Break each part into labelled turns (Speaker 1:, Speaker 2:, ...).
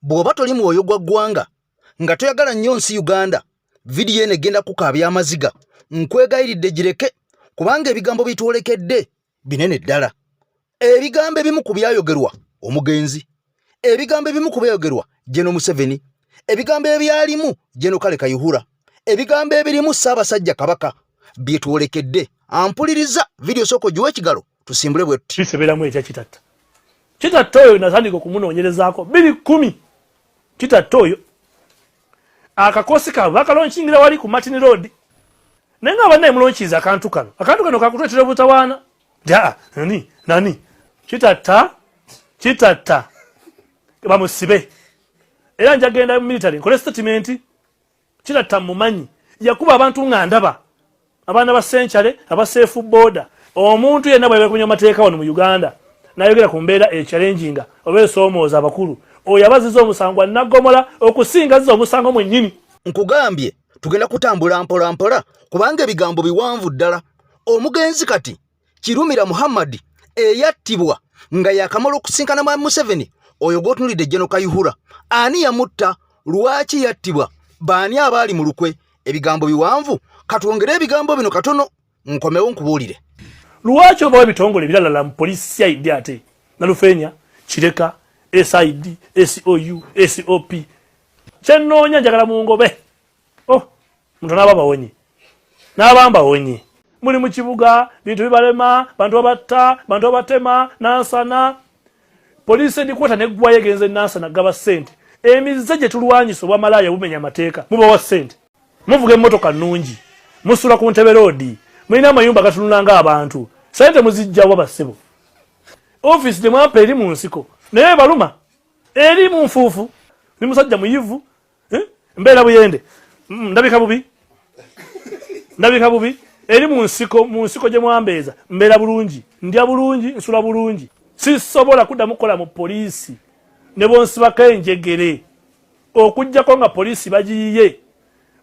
Speaker 1: bw'oba toli mwoyo gwa ggwanga nga toyagala nnyo nsi Uganda, vidiyo eno egenda kukaabya amaziga. Nkwegayiridde gireke kubanga ebigambo bitwolekedde binene ddala. Ebigambo ebimu ku byayogerwa omugenzi, ebigambo ebimu ku byayogerwa General Museveni, ebigambo ebyalimu General Kale Kayihura, ebigambo ebirimu Ssaabasajja Kabaka byetwolekedde. Ampuliriza vidiyo soko giwe ekigalo tusimbule bwe tuti.
Speaker 2: Biseberamu ekya kitatta. Kitatta oyo natandika okumunoonyerezaako 2010. Kitatta oyo akakosi kaabwe bakalonkingira wali ku Martin Road. Naye nga bannaye mulonkiza akantu kano kakutwetera obutawaana. Nani? Kitatta. Bamusibe. Era njagenda mu military nkole statement. Kitatta mumanyi. Yakuba abantu nga ndaba. Abaana ba Century, aba Safe Border. Omuntu yenna bwe bakunya mateeka wano mu Uganda. Nayogera ku mbeera challenginga obe soomooza abakulu. Oyo abaziza omusango nagomola okusinga zizo omusango mwennyini.
Speaker 1: Nkugambye tugenda kutambula mpola kubanga ebigambo biwanvu ddala. Omugenzi kati Kirumira Muhammad eyattibwa nga yakamala okusinkana mu Museveni, oyo gotunulidde General Kayihura. Ani yamutta? Lwaki yattibwa? Baani abaali mu lukwe? Ebigambo biwanvu. Katwongere ebigambo bino katono nkomewo nkubuulire.
Speaker 2: Lwaki oba ebitongole biralala mu polisi CID ate Nalufenya, Kireka, SID, SOU, SOP. Kyenoonya njagala mungobe. Muntu n'ababawonye. N'abambawonye. Muli mu kibuga, bintu bibalema, bantu babatta, bantu babatema, Nansana. Polisi endikwata neggwayo egenze Nansana gaba ssente. Emize gye tulwanyisa obwamalaya bumenya amateeka. Mubawa ssente. Muvuga emmotoka nnungi. Musula ku Ntebe Road. Mulina amayumba gatunulanga abantu. Ssente muzijjawa bassebo. Office de mwampa eri mu nsiko. Naye baluma. Eri mu nfuufu. Ni musajja muyivu. Mbeera buyende. Ndabika bubi. Eri mu nsiko gye mwambeeza. Mbeera bulungi. Ndya bulungi, nsula bulungi. Sisobola kuddamu kukola mu poliisi. Ne bonsibako enjegere. Okujjako nga poliisi bagiyiye.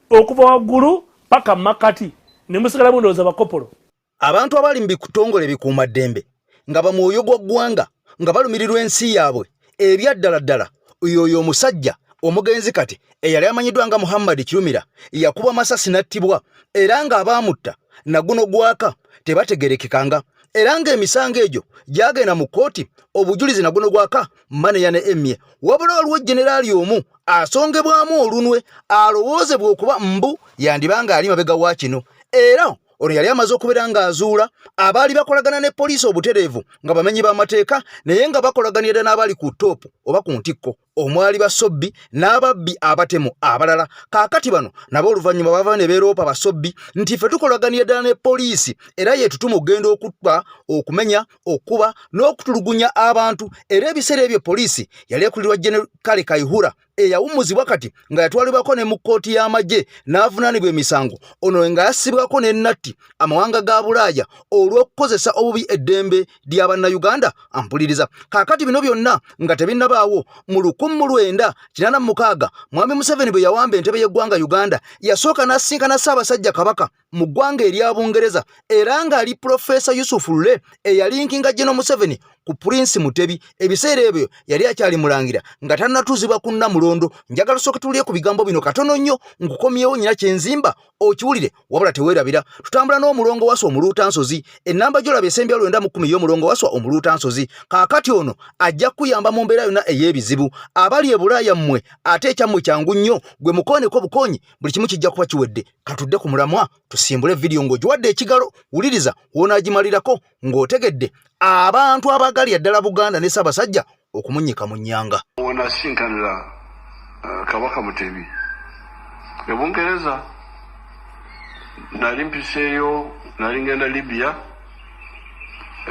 Speaker 2: Okuva waggulu paka makati. Ne musigala mundowooza bakopolo.
Speaker 1: Abantu abali mu bitongole bikuuma ddembe nga bamwoyo gwa ggwanga nga balumirirwa ensi yaabwe ebyaddala oyo omusajja omugenzi kati eyali amanyiddwa nga Muhammad Kirumira yakuba masasi nattibwa era nga abaamutta naguno gwaka tebategerekekanga era nga emisango egyo gyagenda mu kooti obujulizi naguno gwaka maneya ne Emye wabula waliwo generali omu asongebwamu olunwe alowoozebwa okuba mbu yandibanga ali mabega wa kino era ono yali amaze okubeera nga azuula abaali bakolagana ne poliisi obutereevu nga bamenyi b'amateeka naye nga bakolaganira n'abali ku toopu oba ku ntikko omwali basobbi n'ababbi abatemu abalala. Kaakati bano nabo oluvannyuma bava ne beeroopa basobbi nti ffe tukolaganira ddala ne poliisi era yeetutuma okugenda okutta, okumenya, okuba n'okutulugunya abantu. Era ebiseera ebyo poliisi yali ekulirwa General Kale Kayihura eyawummuzibwa kati nga yatwalibwako ne mu kkooti y'amagye n'avunaanibwa emisango. Ono nga yassibwako n'ennatti amawanga ga Bulaaya olw'okukozesa obubi eddembe ly'Abannayuganda. Ampuliriza. Kaakati bino byonna nga tebinnabaawo mu 1986 Mwami Museveni bwe yawamba entebe y'eggwanga Uganda yasooka n'asinkana Ssaabasajja Kabaka mu ggwanga erya Bungereza era nga ali Professor Yusuf Lule eyalinkinga General Museveni ku Prince Mutebi. Ebiseera ebyo yali akyali mulangira nga tannatuuzibwa ku Namulondo. Njagala sooke tuulye ku bigambo bino katono nnyo nkukomyewo nyina kyenzimba okiwulire wabula teweerabira. Tutambula n'omulongo waswa omuluuta nsozi ennamba gy'olaba esembya 910 y'omulongo waswa omuluuta nsozi. Kaakati ono ajja kuyamba mu mbeera yonna ey'ebizibu. Abali e Bulaaya mmwe ate ekyammwe kyangu nnyo gwe mukooneko bukoonyi buli kimu kijja kuba kiwedde. Katudde ku mulamwa tusimbule vidiyo ng'ogiwadde ekigalo wuliriza wonaagimalirako ng'otegedde abantu abagalya ddala Buganda ne Ssaabasajja okumunyika mu nnyanga.
Speaker 3: Wanasinkanira Kabaka Mutebi e Bungereza nali mpiseeyo nali ngenda Libya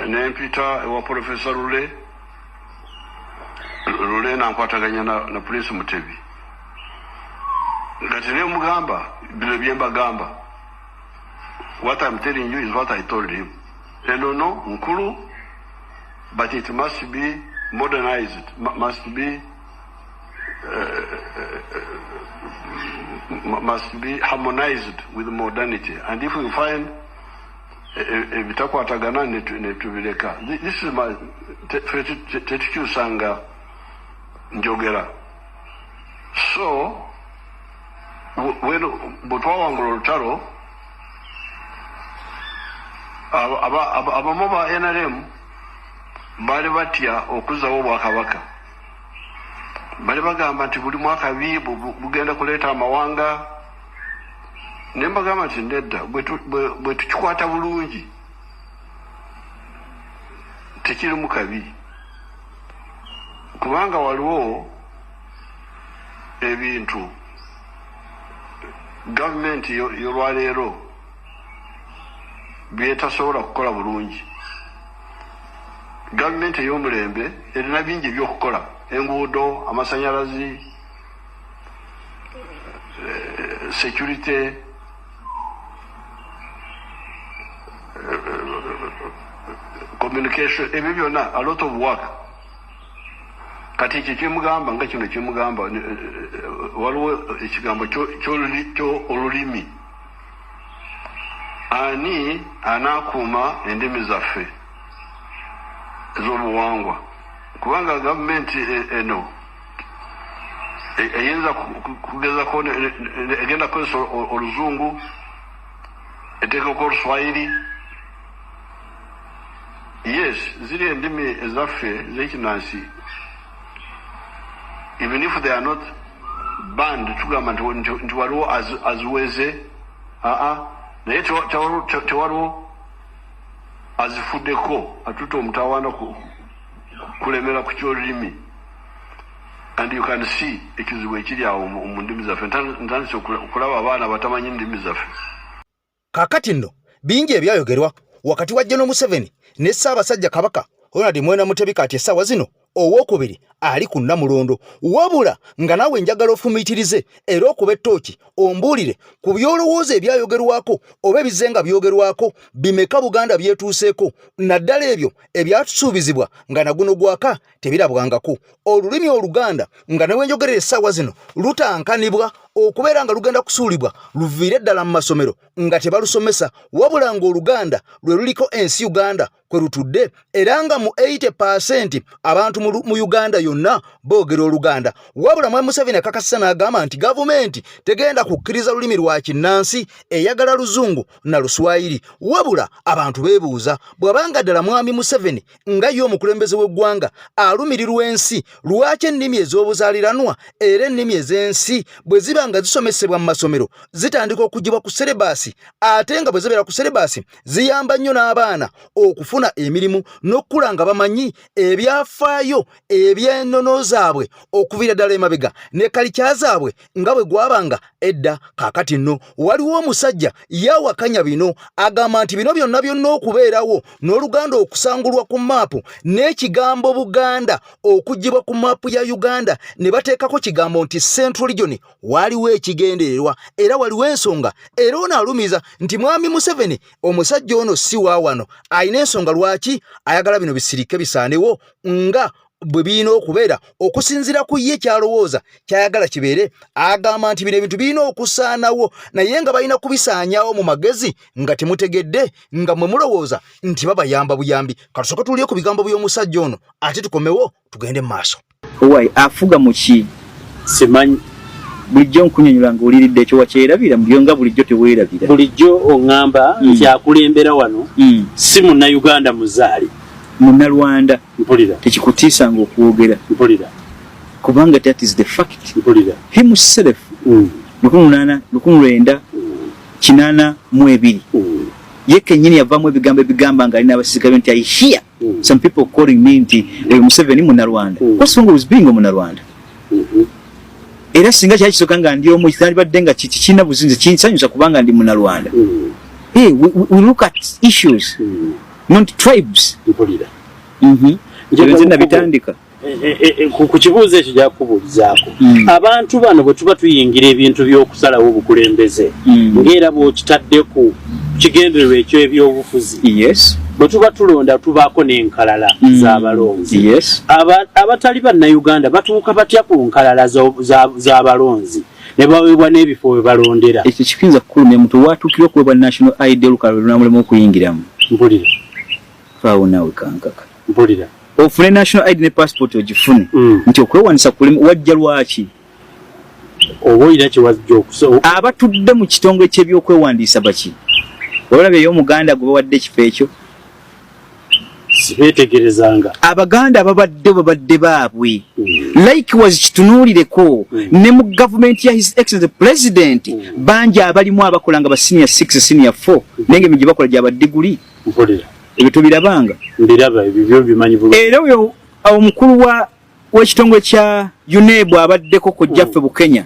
Speaker 3: ne mpita ewa Professor Lule nankwataganya na Prince Mutebi nga tene mugamba bino bye mbagamba. What I'm telling you is what I told him. No, nkulu, but it must be modernized, must be harmonized with modernity. And if we find bitakwatagana netubireka. This is my tetukyusanga njogera So when butwawangula olutalo abamu ba NRM bali batya okuzawo obwakabaka, bali bagamba nti buli mwaka bugenda kuleeta amawanga. Ne mbagamba nti nedda, bwe tukikwata bulungi tekiri mu kabi, kubanga waliwo ebintu gavumenti y'olwaleero byetasobola kukola bulungi. Gavumenti ey'omulembe erina bingi ebyokukola: enguudo, amasanyalazi, security, communication, ebyo byonna, a lot of work. Kati ekyo kyemugamba nga kino kyemugamba waliwo ekigambo olulimi. Ani anakuuma endimi zaffe ez'obuwangwa? Kubanga gavumenti eno eyinza kugezako egenda kukozesa oluzungu, eteekako oluswayiri. Yes, ziri endimi ezaffe z'ekinansi, even if they are not banned, tugamba nti waliwo aziweze, naye tewaliwo azifuddeko atuta omutawaana kulemera ku kyolulimi. And you can see ekizibu ekiri awo mu ndimi zaffe. Ntandise okulaba abaana batamanyi ndimi zaffe.
Speaker 1: Kaakati nno bingi ebyayogerwa wakati wa General Museveni ne Ssaabasajja Kabaka Ronald Mwena Mutebi kati essaawa zino owookubiri ali ku Namulondo, wabula nga naawe njagala ofumiitirize era okuba ettooki ombuulire ku byolowooza ebyayogerwako oba ebizenga byogerwako bimeka Buganda byetuuseeko, naddala ebyo ebyatusuubizibwa nga naguno gwaka tebirabwangako. Olulimi Oluganda nga ne wenjogerera essaawa zino lutankanibwa okubeera nga lugenda kusuulibwa luviire ddala mu masomero nga tebalusomesa, wabula ng'Oluganda lwe luliko ensi Uganda kwe lutudde, era nga mu 80% abantu mu Uganda yonna boogera Oluganda. Wabula Mwai Museveni akakasa n'agamba nti gavumenti tegenda kukkiriza lulimi lwa kinnansi, eyagala Luzungu na Luswayiri. Wabula abantu beebuuza, bw'abanga ddala Mwami Museveni nga ye omukulembeze w'eggwanga alumirirwa ensi, lwaki ennimi ez'obuzaaliranwa era ennimi ez'ensi bwe ziba nga zisomesebwa mu masomero zitandika okugibwa ku serebaasi, ate nga bwe zibeera ku serebaasi ziyamba nnyo n'abaana okufuna emirimu n'okukula nga bamanyi ebyafaayo eby'ennono zaabwe okuviira ddala emabega ne kalikya zaabwe nga bwe gwabanga edda. Kaakati nno waliwo omusajja yawakanya bino, agamba nti bino byonna byonna okubeerawo n'Oluganda okusangulwa ku maapu n'ekigambo Buganda okugibwa ku maapu ya Uganda ne bateekako kigambo nti Central Region, waliwo ekigendererwa era waliwo ensonga. Era ono alumiza nti Mwami Museveni omusajja ono si waawano, ayina ensonga lwaki ayagala bino bisirike bisaanewo nga bwe birina okubeera okusinziira ku ye kyalowooza kyayagala kibeere. Agamba nti bino ebintu birina okusaanawo naye nga balina kubisaanyawo mu magezi nga temutegedde nga mwe mulowooza nti babayamba buyambi. Katusooke tuliye ku bigambo by'omusajja ono ate tukomewo tugende mu maaso.
Speaker 4: Owai afuga mu ki simanyi bulijjo nkunyonyola ng'oliridde ekyo wakyerabira mbyo bulijjo teweerabira.
Speaker 5: Bulijjo oŋŋamba nti akulembera wano si Munnayuganda muzaali,
Speaker 4: Munnalwanda.
Speaker 5: Mpulira.
Speaker 4: Tekikutiisanga okwogera.
Speaker 5: Mpulira.
Speaker 4: Kubanga that is the fact.
Speaker 5: Mpulira.
Speaker 4: Himself 1882 ye kennyini yavaamu ebigambo ebigamba nga alina abasirikale nti I hear some people calling me nti Museveni Munnalwanda. What's wrong with being Munnalwanda? Era singa kyakisooka nga ndi omu kitandibadde nga kirina buzinzi kinsanyusa kubanga ndi Munnalwanda. Hey, we look at issues, not tribes.
Speaker 5: Mpulira.
Speaker 4: Nze nabitandika.
Speaker 5: Ku kibuuzo ekyo gyakubuulizaako abantu bano bwe tuba tuyingira ebintu by'okusalawo obukulembeze ng'era bw'okitadde ku kigendererwa ekyo ebyobufuzi.
Speaker 4: Yes.
Speaker 5: Bwe tuba tulonda tubaako n'enkalala z'abalonzi.
Speaker 4: Yes.
Speaker 5: Abatali Bannayuganda batuuka batya ku nkalala z'abalonzi ne baweebwa n'ebifo we balondera.
Speaker 4: Ekyo kiyinza kukulumya muntu watuukira okuweebwa national ID olukalala lunamulemu okuyingiramu.
Speaker 5: Mpulira.
Speaker 4: Faawo naawe kankaka.
Speaker 5: Mpulira.
Speaker 4: Ofune national ID ne passport ogifune nti okwewanisa wajja lwaki?
Speaker 5: oboyira kiwajja okuso
Speaker 4: abatudde mu kitongole ky'ebyokwewandiisa baki olabye y'omuganda gwe bawadde ekifo ekyo
Speaker 5: sibeetegerezanga
Speaker 4: abaganda babadde baabwe likewise kitunuulireko ne mu gavumenti ya his excellent president bangi abalimu abakola nga ba senior 6 senior 4 nenge mije bakola gyaba diguli
Speaker 5: mpolera
Speaker 4: ebyo tubirabanga
Speaker 5: mbiraba ebyo bimanyi bulungi
Speaker 4: era oyo omukulu w'ekitongole kya UNEB abaddeko ko Jaffe Bukenya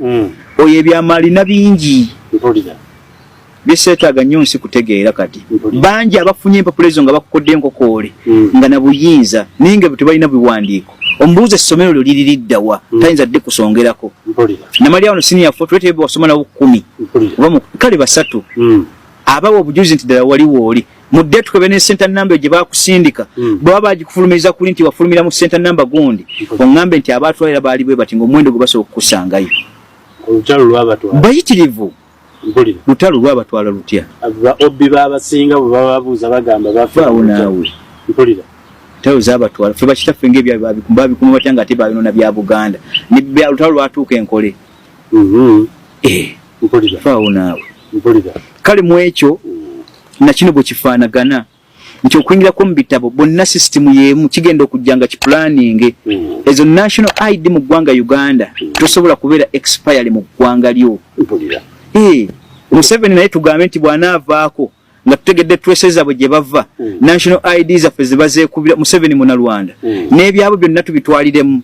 Speaker 4: oyo ebyamaalina bingi
Speaker 5: mpolera
Speaker 4: biseetaaga nnyo nsi kutegeera kati bangi abafunye empapula ezo nga bakukodde enkokoole nga na buyinza ninga bwe tebalina biwandiiko omubuuza essomero lyo liri liddawa tayinza dde kusongerako namali wano senior 4 tulete wasoma nabo 10 kale 3 abawa obujulizi nti ddala waliwo oli mudde tukebe ne center number gye bakusindika baba bagikufulumiriza kuli nti wafulumira mu center number gundi oŋŋambe nti abaatwalira baali bwe bati ng'omuwendo gwe basobola okukusangayo
Speaker 5: olutalo lw'abatwala
Speaker 4: bayitirivu lutalo lw'abatwala lutya
Speaker 5: obbi baabasinga bwe bababuuza bagamba
Speaker 4: bafaawo naawe
Speaker 5: mpulira
Speaker 4: lutalo z'abatwala fe bakitaffe ng'ebyababikuma batya nga ate babinona bya Buganda lutalo lwatuuka enkole
Speaker 5: mpulira
Speaker 4: faawo naawe
Speaker 5: mpulira
Speaker 4: kale mu ekyo na kino bwe kifaanagana nti okuyingirako mu bitabo bonna sisitimu y'emu kigenda okujjanga kipulaninge ezo national ID mu ggwanga Uganda tosobola kubeera expire mu ggwanga lyo Museveni naye tugambe nti bw'anaavaako nga tutegedde tweseza bwe gye bava national ID zaffe ze bazeekubira Museveni Munnarwanda n'ebyabo byonna tubitwaliremu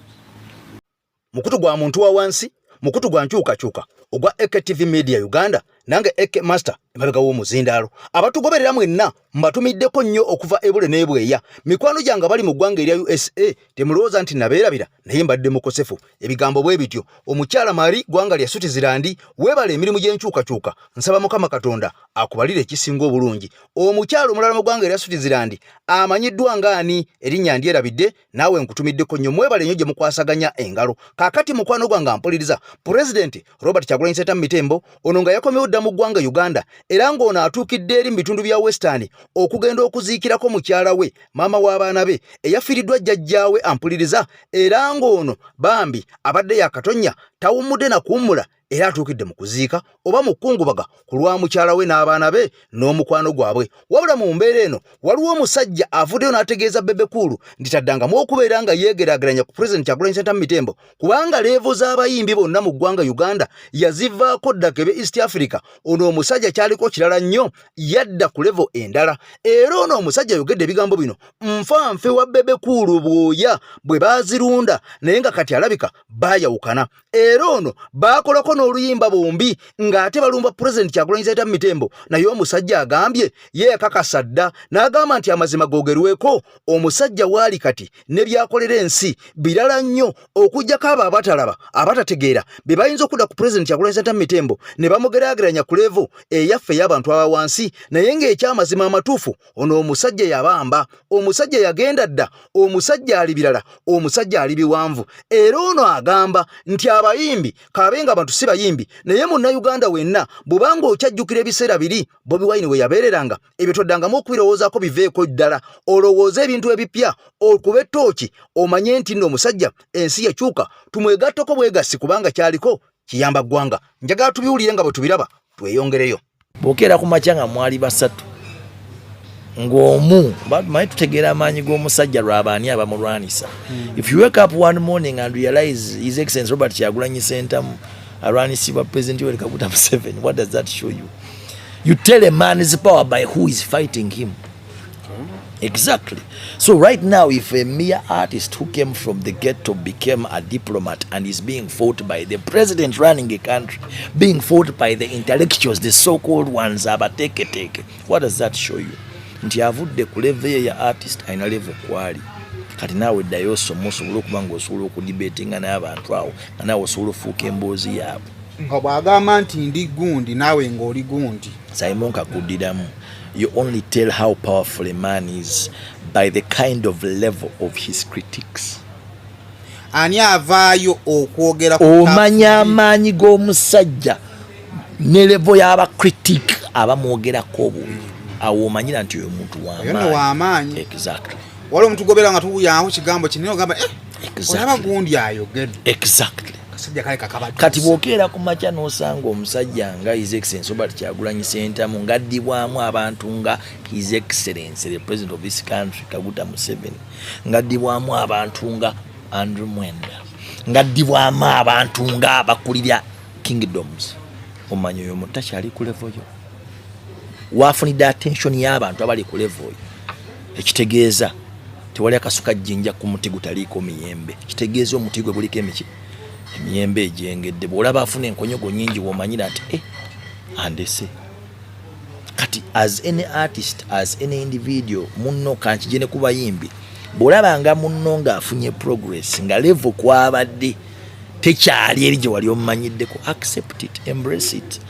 Speaker 1: mukutu gwa muntu wa wansi mukutu gwa nkyukakyuka ogwa AKTV Media Uganda nange AK Master emabega w'omuzindaalo abatugoberera mwenna mbatumiddeko nnyo okuva ebule n'ebweya mikwano gyange bali mu ggwanga erya USA temulowooza nti nabeerabira naye mbadde mukosefu ebigambo bwe bityo omukyala Mari ggwanga lya Switzerland weebala emirimu gy'enkyukakyuka nsaba Mukama Katonda akubalire ekisinga obulungi omukyala omulala mu ggwanga erya Switzerland amanyiddwa ngaani erinnya ndyerabidde naawe nkutumiddeko nnyo mwebale nnyo gye mukwasaganya engalo kaakati mukwano gwange ampuliriza President Robert Kyagulanyi Ssentamu Mitembo ono nga yakomyewo dda mu ggwanga Uganda era ng'ono atuukidde eri mu bitundu bya Western okugenda okuziikirako mukyala we maama w'abaana be eyafiiriddwa jjajjaawe ampuliriza era ng'ono bambi abadde yakatonya tawummudde na kuwummula era atuukidde mu kuziika oba mu kkungubaga ku lwa mukyala we n'abaana be n'omukwano gwabwe wabula mu mbeera eno waliwo omusajja avuddeyo n'ategeeza Bebe Cool nti taddangamu okubeera nga yeegeraageranya ku President Kyagulanyi Ssentamu Mitembo kubanga leevo z'abayimbi bonna mu ggwanga Uganda yazivaako ddakebe East Africa ono omusajja kyaliko kirala nnyo yadda ku levo endala era ono omusajja yogedde ebigambo bino nfanfe wa Bebe Cool bwoya bwe baazirunda naye nga kati alabika baayawukana era ono baakolako n'oluyimba bombi ng'ate balumba President Kyagulanyi Ssentamu Mitembo naye omusajja agambye yeekakasa dda n'agamba nti amazima googerweko omusajja waali kati ne byakolera ensi birala nnyo okuggyako abo abatalaba abatategeera be bayinza okudda ku President Kyagulanyi Ssentamu Mitembo ne bamugeraageranya ku levo eyaffe ey'abantu aba wansi naye ng'ekyamazima amatuufu ono omusajja yabamba omusajja yagenda dda omusajja ali birala omusajja ali biwanvu era ono agamba nti abayimbi kabenga abantu si bayimbi naye Munnayuganda wenna bw'obanga okyajjukira ebiseera biri Bobi Wine we yabeereranga ebyo toddangamu okubirowoozaako biveeko ddala olowooza ebintu ebipya okuba ettooki omanye nti nno omusajja ensi yakyuka tumwegatteko bwegassi kubanga kyaliko kiyamba ggwanga njagala tubiwulire nga bwe tubiraba tweyongereyo
Speaker 6: bw'okeera ku makya nga mwali basatu ng'omu bamanyi tutegeera amaanyi g'omusajja lw'abaani abamulwanisa if you wake up one morning and realize His Excellency Robert Kyagulanyi Ssentamu alwanisibwa President Yoweri Kaguta Museveni, what does that show you? You tell a man his power by who is fighting him. Exactly. So right now, if a mere artist who came from the ghetto became a diplomat and is being fought by the president running a country, being fought by the intellectuals, the so-called ones, abateke, what does that show you? Nti avudde ku level ya artist aina level kwali. Kati nawe ddayo osomo osobola okuba ng'osobola okudibetinga n'abantu awo nga nawe osobola ofuuka emboozi yaabwe.
Speaker 7: Nga bw'agamba nti ndi gundi naawe ng'oli gundi.
Speaker 6: Simon kakuddiramu. You only tell how powerful a man is by the kind of level of his critics.
Speaker 7: Ani avaayo okwogera ku
Speaker 6: omanya amaanyi g'omusajja ne level y'aba critic abamwogerako obubi. Awo omanyira nti oyo muntu w'amaanyi. Exactly.
Speaker 7: Waliwo omuntu gobera nga tuyaho kigambo kinene ogamba olaba gundi ayogedde.
Speaker 6: Exactly.
Speaker 7: akasajja kale kakabatu
Speaker 6: kati bwokeera ku makya n'osanga omusajja nga His Excellency Robert Kyagulanyi Ssentamu ngaddibwamu abantu nga His Excellency the President of this country Kaguta Museveni, ngaddibwamu abantu nga Andrew Mwenda, ngaddibwamu abantu nga abakulira kingdoms. Omanyi oyo omuntu takyali ku level yo, waafunidde attention y'abantu abali ku level yo. Ekitegeeza tewali akasuka jjinja ku muti gutaliiko miyembe. Kitegeeza omuti gwe guliko emiyembe egyengedde. Bw'olaba afuna enkonyogo nnyingi w'omanyira nti andese. Kati as any artist, as any individual, munno kankije ne ku bayimbi, bw'olaba nga munno ng'afunye progress nga level kwabadde tekyali eri gye wali omumanyiddeko, accept it, embrace it.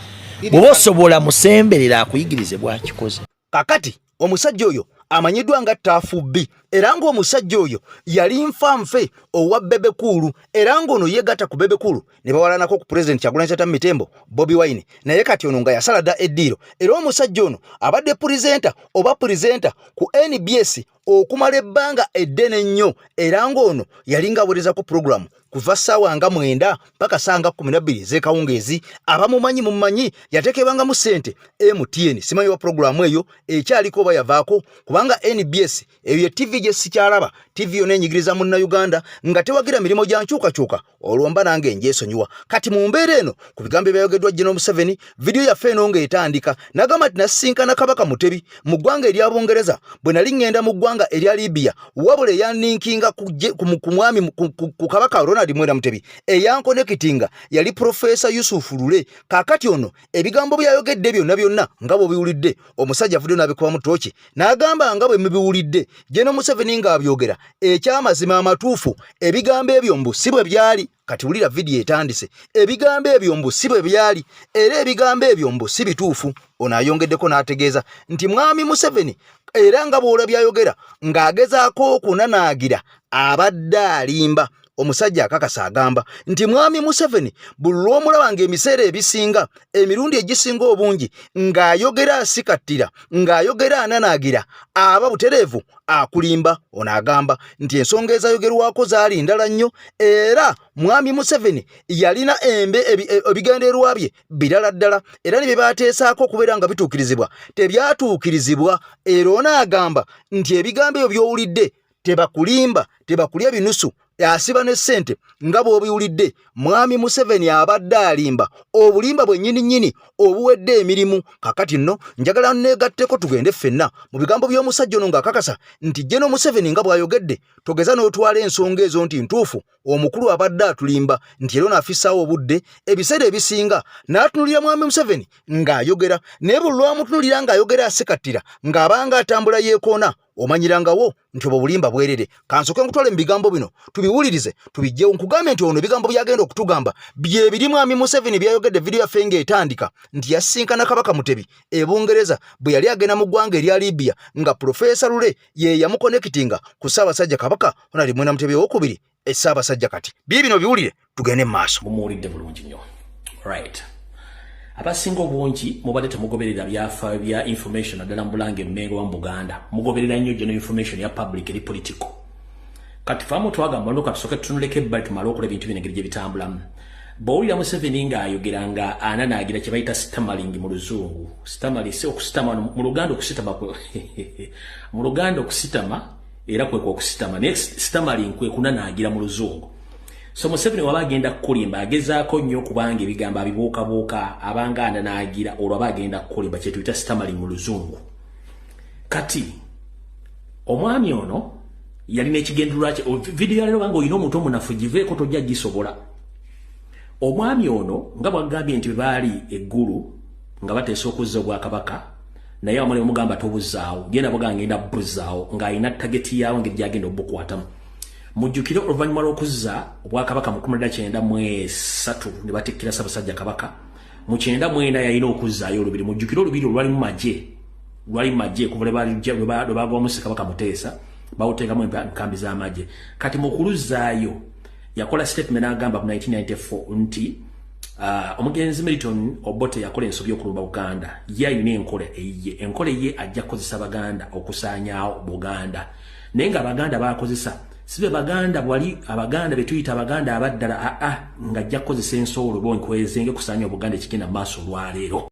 Speaker 6: Bw'oba osobola musemberera akuyigirize bw'akikoze.
Speaker 1: Kakati omusajja oyo amanyiddwa nga Tafubbi, era ng'omusajja oyo yali nfanfe owa Bebekulu, era ng'ono yegatta ku Bebekulu ne bawalanako ku President Kyagulanyi Ssentamu Mitembo Bobi Wine, naye kati ono nga yasala dda eddiiro. Era omusajja ono abadde presenter ku NBS okumala ebbanga eddene nnyo, era ng'ono yali ng'aweerezako program kuva ssaawa nga 9 mpaka ssaawa nga 12 ez'ekawungeezi. Abamumanyi mumanyi yateekebwangamu ssente MTN, simanyi wa programu eyo ekyaliko oba yavaako, kubanga NBS eyo ye TV gye sikyalaba, TV yonna enyigiriza Munnayuganda nga tewagira mirimo gya nkyukakyuka, olwo mba nange njeesonyiwa. Kati mu mbeera eno ku bigambo ebyayogeddwa General Museveni, vidiyo yaffe eno ng'etandika n'agamba nti nasisinkana Kabaka Mutebi mu ggwanga erya Bungereza bwe nali ŋŋenda mu ggwanga erya Libya, wabula eyanninkinga ku mwami ku Kabaka Ronald Mwera Mutebi eyankonekitinga yali Professor Yusuf Lule. Kaakati ono ebigambo byayogedde byonna nga bw'obiwulidde, omusajja avudde n'abikuba mu tooki n'agamba nga bwe mubiwulidde General Museveni ng'abyogera ekyamazima amatuufu, ebigambo ebyo mbu si bwe byali. Kati wulira vidiyo etandise, ebigambo ebyo mbu si bwe byali era ebigambo ebyo mbu si bituufu. Ono ayongeddeko n'ategeeza nti mwami Museveni era nga bw'olabye ayogera ng'agezaako okunanaagira abadde alimba. Omusajja akakasa agamba nti mwami Museveni buli lw'omulaba ng'ebiseera ebisinga, emirundi egisinga obungi ng'ayogera asikattira, ng'ayogera ananaagira aba butereevu akulimba. Ono agamba nti ensonga ezayogerwako zaali ndala nnyo, era mwami Museveni yalina ebigendererwa bye birala ddala, era ne bye baateesaako okubeera nga bituukirizibwa tebyatuukirizibwa. Era ono agamba nti ebigambo ebyo by'owulidde tebakulimba, tebakulya binusu, asiba ne ssente nga bw'obiwulidde. Mwami Museveni abadde alimba, obulimba bwe nnyini obuwedde emirimu. Kakati nno njagala neegatteko tugende ffenna mu bigambo by'omusajja ono ng'akakasa nti General Museveni nga bw'ayogedde togeza n'otwala ensonga ezo nti ntuufu, omukulu abadde atulimba, nti era n'afissaawo obudde ebiseera ebisinga n'atunulira mwami Museveni ng'ayogera, naye buli lwamutunulira ng'ayogera asekattira ng'abanga atambula yeekoona, omanyirangawo nti obwo bulimba bwerere. Kansooke nkutwale mu bigambo bino tubiwulirize tubijjewo, nkugambe nti ono ebigambo byagenda okutugamba bye biri mwami Museveni byayogedde vidiyo yaffe ng'etandika nti yasisinkana Kabaka Mutebi e Bungereza bwe yali agenda mu ggwanga erya Libya nga Professor Lule ye yamukonekitinga ku Ssaabasajja Kabaka Ronald Mwera Mutebi owookubiri Ssaabasajja. Kati bino biwulire tugende mu maaso.
Speaker 8: Mumuwulidde bulungi nnyo. Right. Abasinga obungi mubadde temugoberera byafaayo bya information naddala mu Bulange Mmengo wa Buganda, mugoberera nnyo general information ya public eri political. Kati faamu twagamba ndoka tusooke tunuleko ebbali tumale okola ebintu bino engeri gye bitambulamu. Bw'owulira Museveni ng'ayogera nga ananaagira kye bayita stammering mu Luzungu. Stammering si okusitama mu Luganda, okusitama mu Luganda okusitama era kwe okusitama, naye stammering kwe kunanaagira mu Luzungu. So Museveni waba agenda kulimba agezaako nnyo kubanga ebigambo abibuukabuuka abanga ananaagira olwo aba agenda kulimba kye tuyita stammering mu Luzungu. Kati omwami ono yalina ekigendererwa kye, vidiyo yalero banga olina omuntu omunafu giveeko tojja gisobola. Omwami ono nga bwagambye nti baali eggulu nga bateesa okuzza Obwakabaka, naye amale omugamba tobuzaawo, genda bwaga ngenda buzaawo ng'alina tageti yaawo ngeri gyagenda obukwatamu. Mujjukire oluvannyuma lw'okuzza Obwakabaka mu 1993 ne batikkira Ssaabasajja Kabaka, mu 1994 yalina okuzzaayo olubiri. Mujjukire olubiri olwali mu magye kuva lwe baagwa Musi Kabaka Muteesa bawuteekamu enkambi z'amagye. Kati mu kuluzzaayo yakola statement n'agamba mu 1994 nti omugenzi Milton Obote yakola ensobi y'okulumba Buganda, ye alina enkola ye ajja kukozesa Baganda okusaanyaawo Buganda, naye nga Baganda baakozesa sibe baganda bwali abaganda betuyita abaganda abaddala nga ajja kukozesa ensowolo bonkwezenge kusanya obuganda ekigenda maaso lwaleero.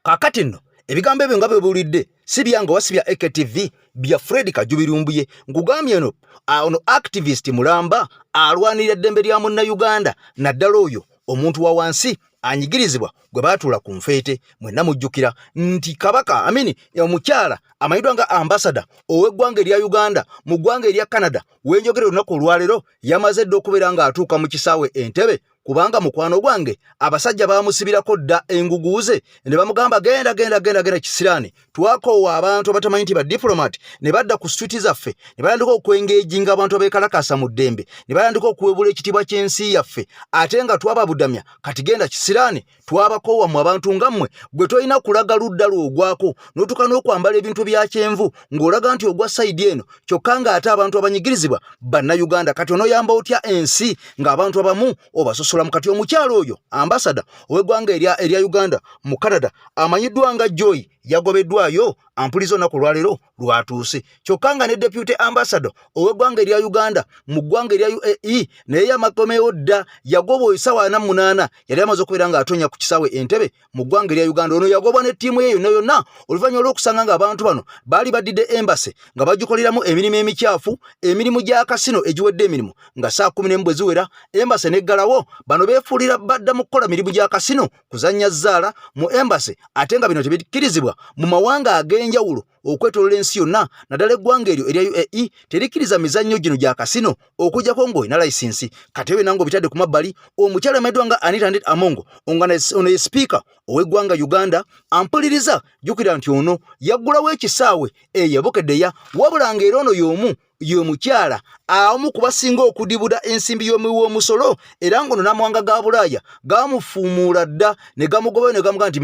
Speaker 1: Kakati nno ebigambo ebyo nga bwe buulidde si byanga wasibya EKTV bya Fred Kajubirumbuye ngugambye no ono activist mulamba alwanirira eddembe lya munnayuganda naddala oyo omuntu wa wansi anyigirizibwa gwe baatula ku nfeete mwenna mujjukira nti kabaka omukyala amanyidwa nga ambassador ow'eggwanga erya Uganda mu ggwanga erya Canada wenjogera olunaku olwaleero yamaze dda okubeera nga atuuka mu kisaawe Entebbe kubanga mukwano gwange abasajja bamusibirako dda enguguuze ne bamugamba genda kisirani twakoowa abantu abatamanyi nti ba diplomat ne badda ku street zaffe ne bayandika okwengejinga abantu abeekalakasa mu ddembe ne bayandika okuwebula ekitibwa ky'ensi yaffe ate nga twababudamya kati genda kisirani twabakoowa mu abantu ngammwe gwe tolina kulaga ludda lwogwako n'otuuka n'okwambala ebintu bya kyenvu ng'olaga nti ogwa sayidi eno kyokka nga ate abantu abanyigirizibwa bannayuganda kati onoyamba otya ensi ng'abantu abamu obasosola mukati omukyalo oyo ambassador ow'eggwanga erya Uganda mu Canada amanyiddwa nga Joy yagobeddwayo ampulizo na kulwalero lwatuuse kyokka nga ne deputy ambassador ow'eggwanga erya Uganda mu ggwanga erya UAE naye yamakomewo dda yagobwa esawa 48 yali amaze okubeera nga atonya ku kisaawe Entebbe mu ggwanga erya Uganda ono yagobwa ne ttiimu ye yonna oluvannyuma lw'okusanga nga abantu bano baali badidde embassy nga bagikoleramu emirimu emikyafu emirimu gya kasino egiwedde emirimu nga saa 10 bwe ziwera embassy neggalawo bano beefuulira badda mu kukola mirimu gya kasino kuzannya zzaala mu embassy ate nga bino tebikkirizibwa mu mawanga ag'enjawulo okwetolola ensi yonna naddala eggwanga eryo erya UAE terikkiriza mizannyo gino gya kasino okujjako ng'olina layisinsi kati ewe nange obitadde ku mabbali omukyala amayiddwa nga Anita Amongo ono ye sipiika ow'eggwanga Uganda ampuliriza jjukira nti ono yaggulawo ekisaawe eyabokeddeya wabula ng'era ono y'omu y'omukyala amu kubasinga okudibuda ensimbi y'omusolo era ng'ono n'amawanga ga Bulaaya gamufuumuula dda ne gamugobayo ne gamuga nti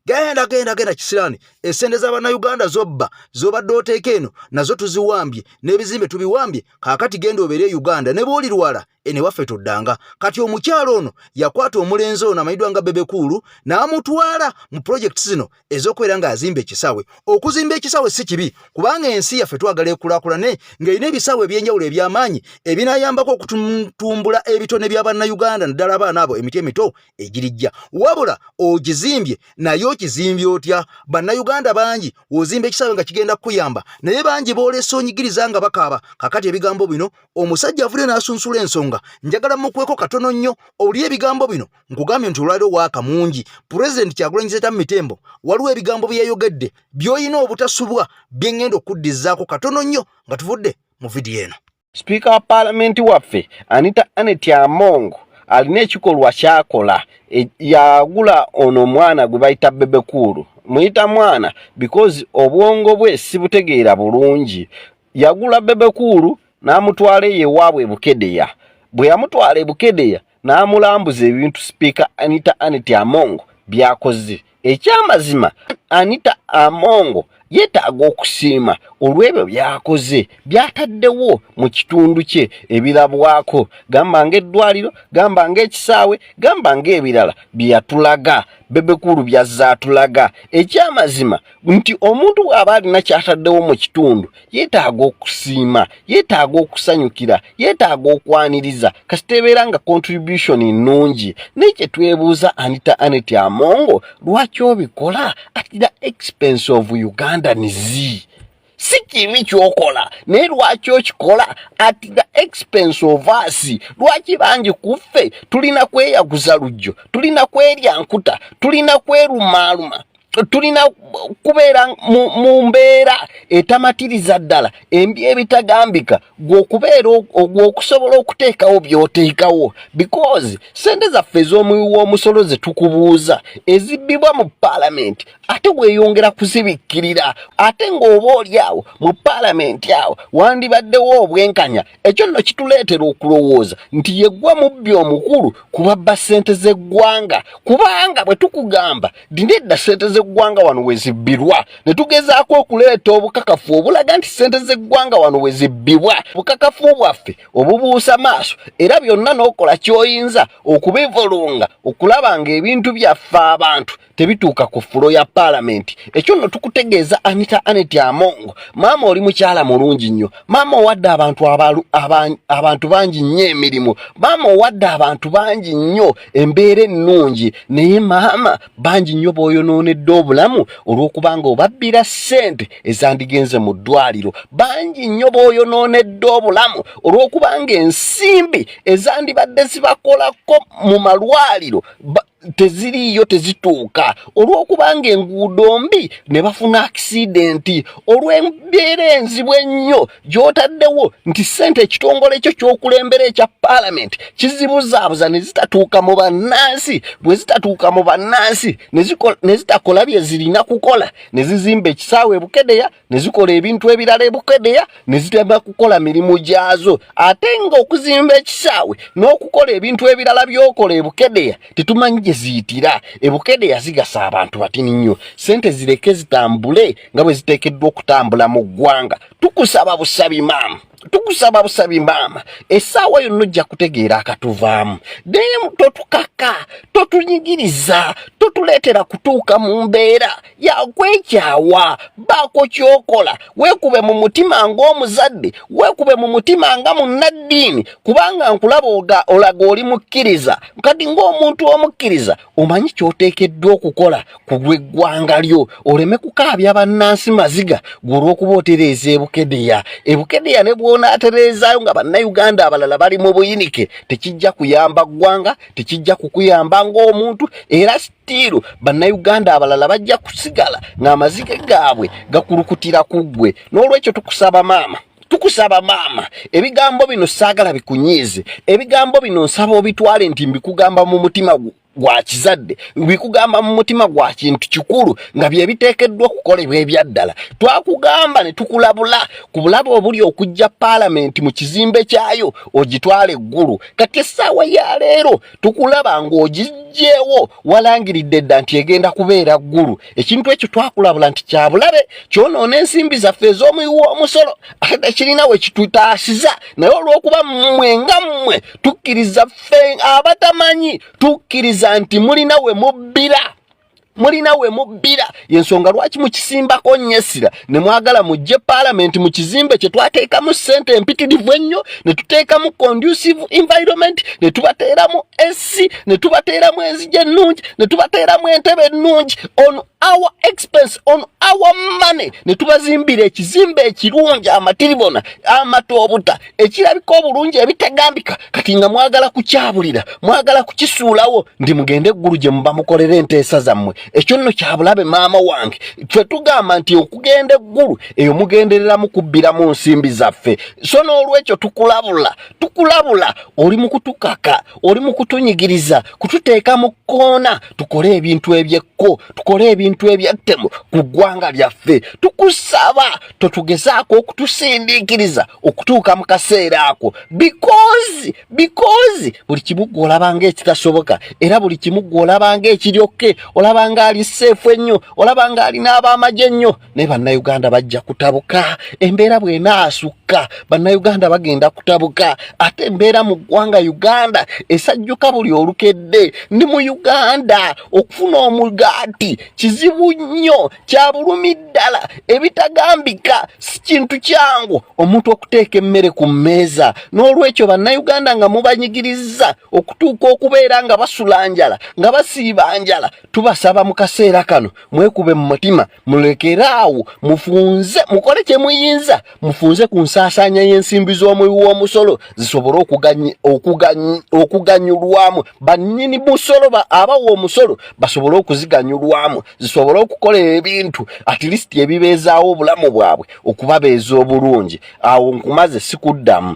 Speaker 1: genda kisirani essente z'abannayuganda zobba z'obadde oteeka eno nazo tuziwambye n'ebizimbe tubiwambye kaakati genda obeere Uganda ne bw'olirwala ene waffe toddanga kati omukyalo ono yakwata omulenzi ono amanyiddwa nga Bebekulu n'amutwala mu projekiti zino ez'okubeera ng'azimba ekisaawe okuzimba ekisaawe si kibi kubanga ensi yaffe twagala ekulaakulane ng'erina ebisaawe ebyenjawulo eby'amaanyi ebinaayambako okutumbula ebitone by'abannayuganda naddala abaana abo emiti emito egirijja wabula ogizimbye naye okizimbye otya bannayuganda bangi w'ozimba ekisaawe nga kigenda kukuyamba naye bangi boolesa onyigiriza nga bakaaba kakati ebigambo bino omusajja avudde n'asunsula ensonga njagala mukweko katono nnyo oli ebigambo bino nkugambye nti olwaliro waaka mungi President Kyagulanyi Ssentamu Mitembo waliwo ebigambo bye yayogedde by'olina obutasubwa bye ngenda okuddizaako katono nnyo nga tuvudde mu vidiyo eno.
Speaker 9: Speaker wa Parliament waffe Anita Amongo alina ekikolwa kyakola yagula ono mwana gwe bayita Bebekulu muyita mwana because obwongo bwe sibutegeera bulungi yagula Bebekulu n'amutwala ewaabwe Bukedeya bwe yamutwala Bukedeya n'amulambuza ebintu Speaker Anita Amongo byakoze ekyamazima Anita Amongo yeetaaga okusiima olw'ebyo byakoze byataddewo mu kitundu kye ebirabwako gamba ng'eddwaliro gamba ng'ekisaawe gamba ng'ebirala byatulaga Bebekulu byazaatulaga ekyamazima nti omuntu bw'aba alina kyataddewo mu kitundu yeetaaga okusiima yeetaaga okusanyukira yeetaaga okwaniriza kasitebeera nga contribution nnungi naye kye twebuuza Anita Amongo lwaki obikola at the expense of Uganda nizi si kibi kyokola naye lwaki okikola at the expense of us lwaki bangi kuffe tulina kweyaguza lujjo tulina kwerya nkuta tulina kwerumaaluma tulina kubeera mu mbeera etamatiriza ddala embi ebitagambika gw'okubeera ogw'okusobola okuteekawo by'oteekawo because sente zaffe ez'omuwi w'omusolo ze tukubuuza ezibbibwa mu Parliament ate weeyongera kuzibikkirira ate ng'oba oli awo mu Parliament awo wandibaddewo obwenkanya ekyo nno kituleetera okulowooza nti yeggwa mubbi omukulu kubabba ssente z'eggwanga kubanga bwe tukugamba dinedda ssente z'eggwanga z'eggwanga wano wezibbirwa ne tugezaako okuleeta obukakafu obulaga nti ssente z'eggwanga wano wezibbibwa obukakafu bwaffe obubuusa maaso era byonna n'okola ky'oyinza okubivulunga okulaba ng'ebintu byaffe abantu tebituuka ku fulo ya paalamenti. Ekyo nno tukutegeeza Anita Anet Amongo, maama oli mukyala mulungi nnyo, maama owadde abantu bangi nnyo emirimu, maama owadde abantu bangi nnyo embeera ennungi, naye maama bangi nnyo b'oyonoonedde obulamu olw'okubanga obabbira ssente ezandigenze mu ddwaliro, bangi nnyo b'oyonoonedde obulamu olw'okubanga ensimbi ezandibadde zibakolako mu malwaliro teziriyo tezituuka olw'okubanga enguudo mbi ne bafuna aksidenti olw'embeera enzibu ennyo gy'otaddewo nti ssente ekitongole ekyo ky'okulembera ekya paalamenti kizibuzaabuza ne zitatuuka mu bannansi, bwe zitatuuka mu bannansi ne zitakola bye zirina kukola, ne zizimba ekisaawe e Bukedeya, ne zikola ebintu ebirala e Bukedeya, ne zitema kukola mirimu gyazo. Ate ng'okuzimba ekisaawe n'okukola ebintu ebirala by'okola e Bukedeya tetumanyi ziyitira e Bukedeya zigasa abantu batini nnyo, ssente zireke zitambule nga bwe ziteekeddwa okutambula mu ggwanga. Tukusaba busabi maama essaawa yonna ojja kutegeera akatuvaamu, naye totukaka, totunyigiriza, totuleetera kutuuka mu mbeera yakwekyawa. Baako ky'okola, weekube mu mutima ng'omuzadde, weekube mu mutima nga munnaddiini, kubanga nkulaba olaga oli mukkiriza. Kati ng'omuntu omukkiriza omanyi ky'oteekeddwa okukola ku lw'eggwanga lyo, oleme kukaabya bannansi maziga gw'olw'okuba otereeza e Bukedeya. E Bukedeya ne bw'onaatereezaayo nga bannayuganda abalala bali mu buyinike, tekijja kuyamba ggwanga, tekijja kukuyamba ng'omuntu, era sitiiru bannayuganda abalala bajja kusigala ng'amazike gaabwe gakulukutira ku ggwe. N'olwekyo tukusaba maama, ebigambo bino saagala bikunyiize, ebigambo bino nsaba obitwale nti mbikugamba mu mutima gwa kizadde, bikugamba mu mutima gwa kintu kikulu nga bye biteekeddwa okukolebwa ebyaddala. Twakugamba ne tukulabula ku bulabe obuli okujja paalamenti mu kizimbe kyayo ogitwale eggulu. Kati essaawa ya leero tukulaba ng'ogijjeewo walangiridde dda nti egenda kubeera ggulu. Ekintu ekyo twakulabula nti kya bulabe, kyonoona ensimbi zaffe ez'omuwi w'omusolo ate kirina we kitutaasiza, naye olw'okuba mmwe tukkiriza ffe abatamanyi, tukkiriza nti mulina we mubbira, yensonga lwaki mukisimbako nnyesira ne mwagala mujje paalamenti mu kizimbe kye twateekamu ssente empitirivu ennyo, ne tuteekamu conducive environment, ne tubateeramu AC, ne tubateeramu enzija ennungi, ne tubateeramu entebe ennungi on our expense, on our money, ne tubazimbira ekizimbe ekirungi amatiribona amatoobuta ekirabika obulungi ebitegambika. Kati nga mwagala kukyabulira, mwagala kukisuulawo ndi mugende eggulu gye muba mukolera enteesa zammwe. Ekyo nno kyabulabe maama wange, ffe tugamba nti okugenda eggulu eyo mugendereramu kubbiramu nsimbi zaffe. So n'olwekyo tukulabula oli mu kutukaka, oli mu kutunyigiriza, kututeeka mu kkoona tukole ebintu ebyekko, tukole ebintu ebyattemu ku ggwanga lyaffe. Tukusaba totugezaako okutusindiikiriza okutuuka mu kaseera ako, because buli kimu gw'olabanga ekitasoboka, era buli kimu gw'olabanga ekiryokke, olabanga ali seefu ennyo, olabanga alina ab'amagye ennyo, naye bannayuganda bajja kutabuka. Embeera bw'enaasukka bannayuganda bagenda kutabuka. Ate embeera mu ggwanga Uganda esajjuka buli olukedde. Ndi mu Uganda okufuna omugaati kizibu nnyo, kya bulumi ddala, ebitagambika si kintu kyangu omuntu okuteeka emmere ku mmeeza. N'olwekyo bannayuganda nga mubanyigiriza okutuuka okubeera nga basula njala, nga basiiba njala, tubasaba mu kaseera kano mwekube mu mutima, mulekeraawo, mufunze, mukole kye muyinza, mufunze ku nsaasaanya y'ensimbi z'omuwi w'omusolo zisobole okuganyulwamu. Bannyini musolo abawa omusolo basobole okuziganyulwamu, zisobole okukola ebintu at least ebibeezaawo obulamu bwabwe okubabeeza obulungi. Awo nkumaze sikuddamu,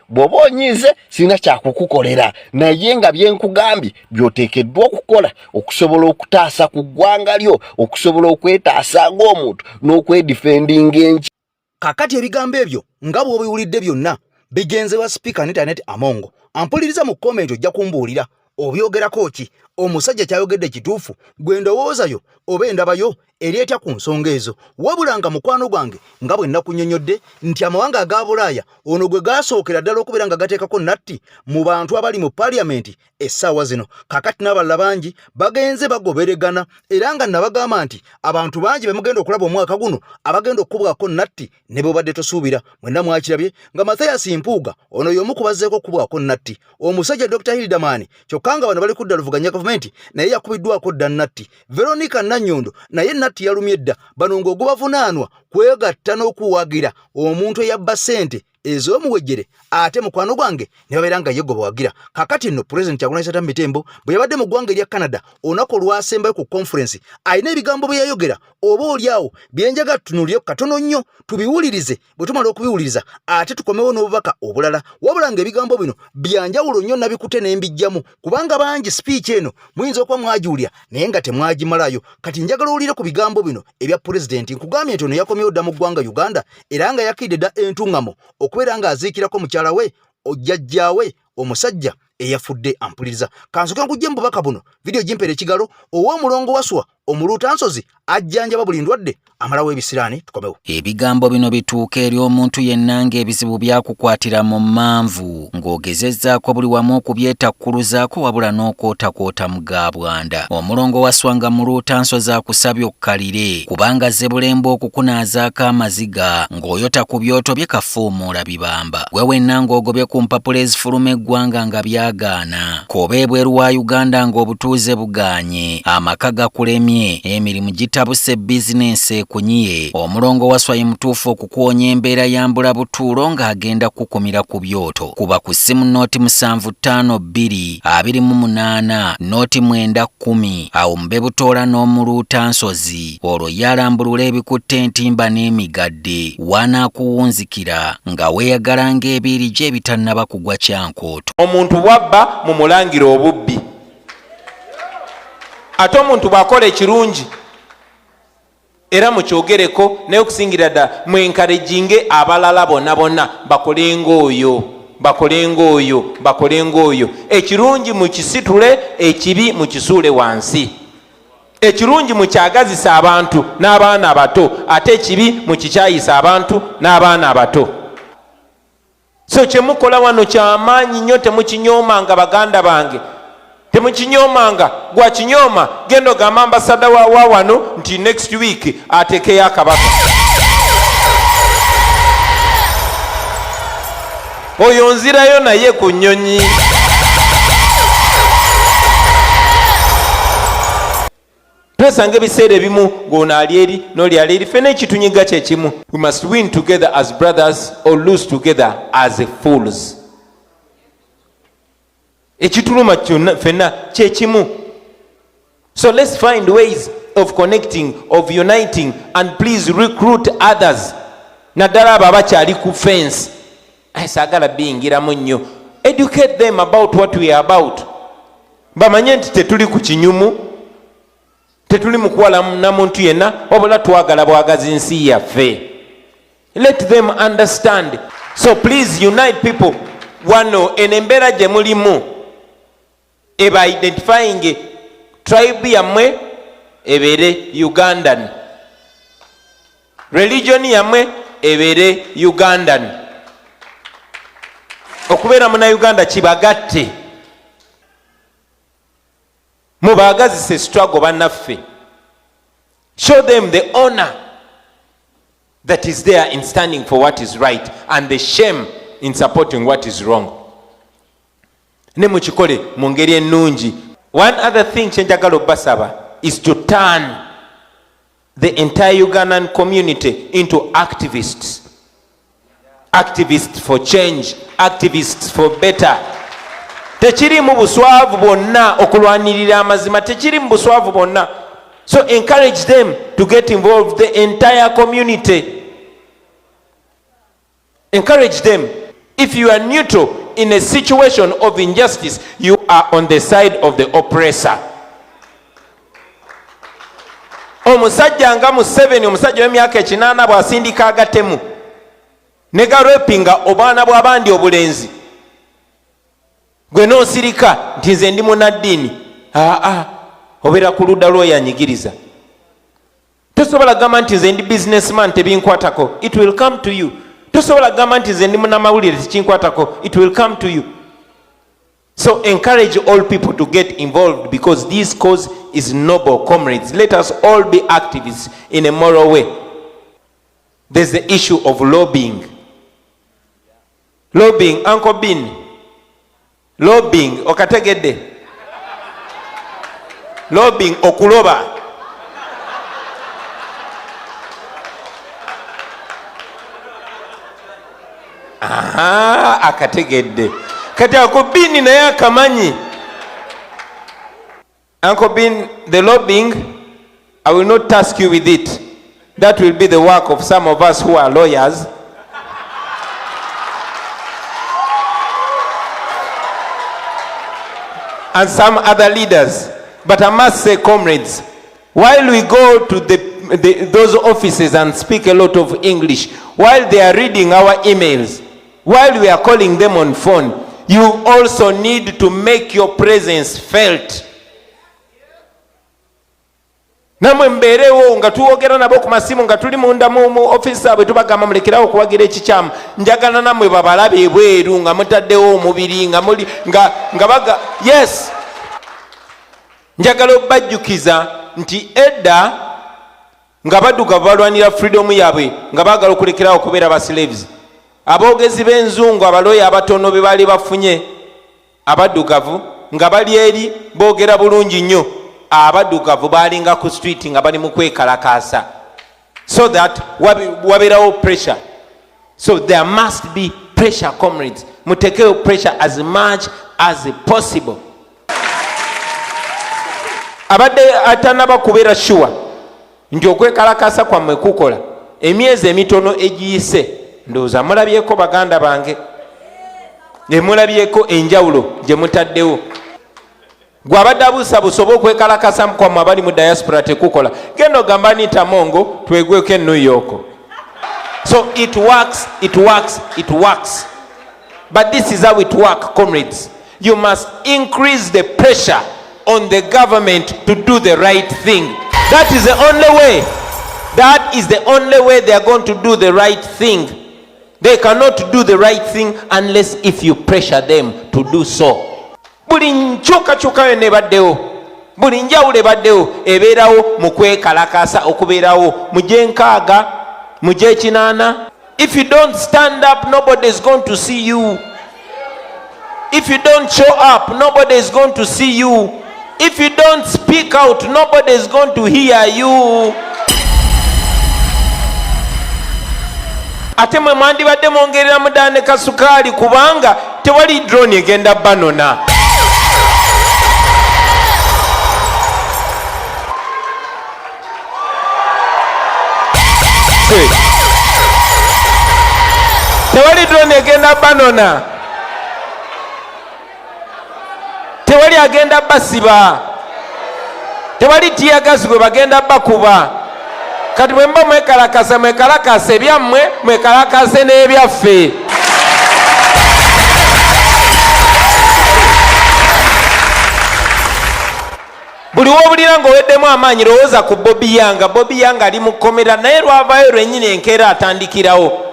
Speaker 9: bw'oba onyiize sirina kyakukukolera, naye nga byenkugambye by'oteekeddwa okukola okusobola okutaasa ku ggwanga lyo, okusobola okwetaasa ng'omuntu n'okwedifendinga enki.
Speaker 1: Kakati ebigambo ebyo nga bw'obiwulidde byonna bigenze wa Speaker Anita Anet Amongo. Ampuliriza mu comment ojja kumbuulira obyogerako ki. omusajja kyayogedde kituufu gwe ndowoozayo oba endabayo eryetya ku nsonga ezo wabula nga mukwano gwange nga bwe nakunnyonnyodde nti amawanga aga Bulaaya ono gwe gaasookera ddala okubeera nga gateekako natti mu bantu abali mu paaliyamenti essaawa zino kakati n'abalala bangi bagenze bagoberegana era nga nabagamba nti abantu bangi be mugenda okulaba omwaka guno abagenda okukubwako natti ne bw'obadde tosuubira mwenna mwakirabye nga Mathias Mpuuga ono y'omu ku bazzeeko okukubwako natti omusajja Dr. Hildaman kyokka nga bano bali kudda luvuganya gavumenti naye yakubiddwako dda natti Veronica Nannyondo naye natti yalumye dda bano ng'ogubavunaanwa kwegatta n'okuwagira omuntu eyabba ssente ez'omuwejjere ate mukwano gwange ne babeera nga ye gwe bawagira kakati nno Pulezidenti Kyagulanyi Ssentamu Mitembo bwe yabadde mu ggwanga erya Canada olunaku olwasembayo ku conference alina ebigambo bye yayogera oba oliawo byenjaga tutunuulire katono nnyo tubiwulirize bwe tumala okubiwuliriza ate tukomewo n'obubaka obulala wabula ng'ebigambo bino byanjawulo nnyo nabikute ne mbijjamu kubanga bangi speech eno muyinza okuba mwagiwulira naye nga temwagimalayo kati njagala owulire ku bigambo bino ebya Pulezidenti nkugambye nti ono yakomyewo dda mu ggwanga Uganda era nga yakidde dda entuŋŋamo okubeera ng'aziikirako mukyala we ojjajjaawe omusajja eyafudde ampuliriza kansoke nkujje mu bubaka buno vidiyo gimpeera ekigalo ow'omulongo waswa omuluutansozi ajjanjaba buli ndwadde amalawo ebisiraani tukomewo.
Speaker 10: Ebigambo bino bituuka eri omuntu yenna ng'ebizibu byakukwatira mu manvu ng'ogezezzaako buli wamu okubyetakkuluzaako wabula n'okootakoota mu gaabwanda. Omulongo waswa nga muluutansozi akusabye okkalire kubanga Zebulembe okukunaazaako amaziga ng'oyota ku byoto bye kafuumuula bibamba. Gwe wenna ng'ogobye ku mpapula ezifuluma eggwanga nga byagaana. Koba ebweru wa Uganda ng'obutuuze bugaanye, amaka gakulemye, emirimu gitabuse bizinensi ekunyiye. Omulongo waswa ye mutuufu okukuwonya embeera ya mbulabutuulo ng'agenda kukumira ku byoto. Kuba ku ssimu nooti 7552 28 nooti 910 awo mube butoola n'omuluutansozi olwo yalambulula ebikutte entimba n'emigadde wanaakuwunzikira nga weeyagala ng'ebiiri gye ebitannaba kugwa kyankooto.
Speaker 11: Omuntu bw'abba mumulangira obubbi ate omuntu bw'akola ekirungi era mukyogereko naye okusingira ddala mwenkarejinge abalala bonna bakolenga oyo ekirungi mukisitule ekibi mukisuule wansi ekirungi mukyagazisa abantu n'abaana abato ate ekibi mukikyayisa abantu n'abaana abato. So kyemukola wano kyamaanyi nnyo temukinyoomanga baganda bange temukinyoomanga gwakinyooma genda ogamba ambasada wa wano nti next week atekeyo akabaka oyo nzirayo naye ku nnyonyi. Twesanga ebiseera ebimu ng'ono ali eri n'oli ali eri ffenna ekitunyiga kye kimu. We must win together as brothers or lose together as fools. Ekituluma kyonna ffenna kye kimu. So let's find ways of connecting, of uniting, and please recruit others. Naddala abo abakyali ku fence saagala biyingiramu nnyo. Educate them about what we are about. Bamanye nti tetuli ku kinyumu, tetuli mu kuwala na muntu yenna wabula twagala bwagazi nsi yaffe. Let them understand. So please unite people. Wano enembeera gye mulimu eba identifying tribe yammwe ebeere Ugandan, religion yammwe ebeere Ugandan. Okubeera muna Uganda kibagatte, mubaagazise struggle bannaffe. Show them the honor that is there in standing for what is right and the shame in supporting what is wrong. Ne mukikole mu ngeri ennungi. One other thing kyenjagala obbasaba is to turn the entire Ugandan community into activists. Activists for change, activists for better. Tekirimu buswavu bonna okulwanirira amazima, tekirimu buswavu bonna. So encourage them to get involved, the entire community. Encourage them. If you are neutral in a situation of injustice, you are on the side of the oppressor. Omusajja nga Museveni, omusajja w'emyaka 8 bw'asindika agatemu ne garepinga obwana bw'abandi obulenzi, gwe n'osirika nti nze ndi munnaddiini, obeera ku ludda lw'oyanyigiriza. Tosobola gamba nti nze ndi businessman tebinkwatako, it will come to you. Tosobola gamba nti nze ndi munnamawulire tekinkwatako, it will come to you. So encourage all people to get involved because this cause is noble, comrades. Let us all be activists in a moral way. There's the issue of lobbying. Lobbying, Uncle Bin. Lobbying, okategedde. Lobbying, okuloba. Akategedde. Kati Uncle Bin naye akamanyi. Uncle Bin, the lobbying, I will not task you with it. That will be the work of some of us who are lawyers. And some other leaders. But I must say, comrades, while we go to those offices and speak a lot of English, while they are reading our emails, while we are calling them on phone, you also need to make your presence felt. Namwe mbeerewo nga tuwogera nabo ku masimu nga tuli munda mu office abwe tubagamba mulekerawo okuwagira ekikyamu, njagala namwe babalabe ebweru nga mutaddewo omubiri nga baga yes. Njagala obajjukiza nti edda nga baddugavu balwanira freedom yaabwe nga baagala okulekerawo okubeera ba slaves. Aboogezi b'enzungu abaloya abatono be baali bafunye abaddugavu nga bali eri boogera bulungi nnyo, abaddugavu baalinga ku street nga bali mu kwekalakaasa, so that wabeerawo pressure. So there must be pressure, comrades. Mutekewo pressure as much as possible. Abadde atanaba kubeera sure nti okwekalakaasa kwammwe kukola emyezi emitono egiyise, ndowooza mulabyeko baganda bange, mulabyeko enjawulo gye mutaddewo. Gwe abadde abuusabuusa okwekalakasa kwammwe abali mu diaspora tekukola, genda ogamba Anita Mongo twegweko e New York. So it works. But this is how it works, comrades. You must increase the pressure on the government to do the right thing. That is the only way. That is the only way they are going to do the right thing. They cannot do the right thing unless if you pressure them to do so. Buli nkyukakyuka yonna ebaddewo, buli njawulo ebaddewo ebeerawo mu kwekalakasa okubeerawo mu gyenkaaga, mu gyekinaana. If you don't stand up, nobody is going to see you. If you don't show up, nobody is going to see you. If you don't speak out, nobody is going to hear you. Ate mwe mwandibadde mwongerera mudaane kasukaali kubanga tewali drone egenda banona. Tewali drone egenda banona. Tewali agenda basiba. Tewali tiyagazi gwe bagenda bakuba. Kati bwemba mwekalakasa ebyammwe, mwekalakase n'ebyaffe. Buli w'obulira ng'oweddemu amaanyi lowooza ku Bobby Yanga. Bobby Yanga ali mu kkomera naye lwavaayo lwennyini enkeera atandikirawo.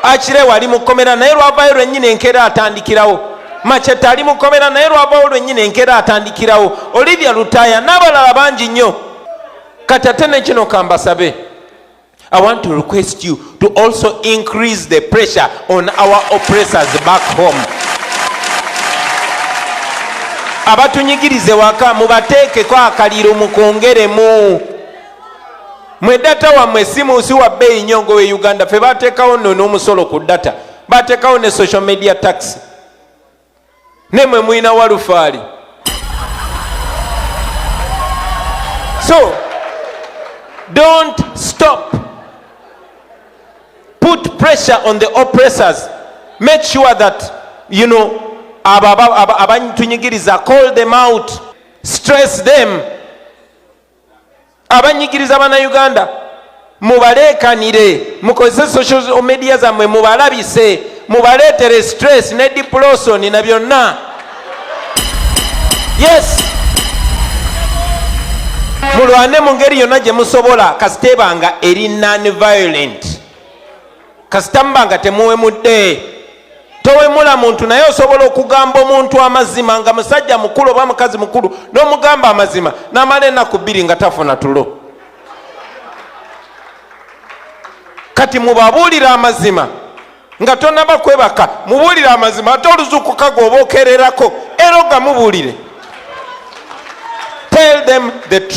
Speaker 11: Akirewa ali mu kkomera naye lwavaayo lwennyini enkeera atandikirawo. Macheta ali mu kkomera naye lwavaayo lwennyini enkeera atandikirawo. Olivia Lutaya n'abalala bangi nnyo. Kati ate ne kino kambasabe. I want to request you to also increase the pressure on our oppressors back home. Abatunyigirize waka mubateekeko akaliro mukongeremu. Mwe data wammwe si wa bbeeyi nnyo we Uganda. Ffe bateekawo nno n'omusolo ku data, bateekawo ne social media tax, ne mwe mulina walufaali. So don't stop. Put pressure on the oppressors. Make sure that, abanyigiriza, call them out, stress them. Abanyigiriza bana Uganda, mubalekanire, mukozese social media zammwe, mubalabise, mubaleetere stress ne depression na byonna. Yes, mulwane mu ngeri yonna gye musobola kasitebanga eri non-violent kasitambanga temuwemudde towemula muntu naye osobola okugamba omuntu amazima nga musajja mukulu oba mukazi mukulu n'omugamba amazima n'amala ennaku 2 nga tafuna tulo kati mubabuulira amazima nga tonaba kwebaka mubuulire amazima ate oluzuukuka gw'oba okererako era ogamubuulire tell them the truth.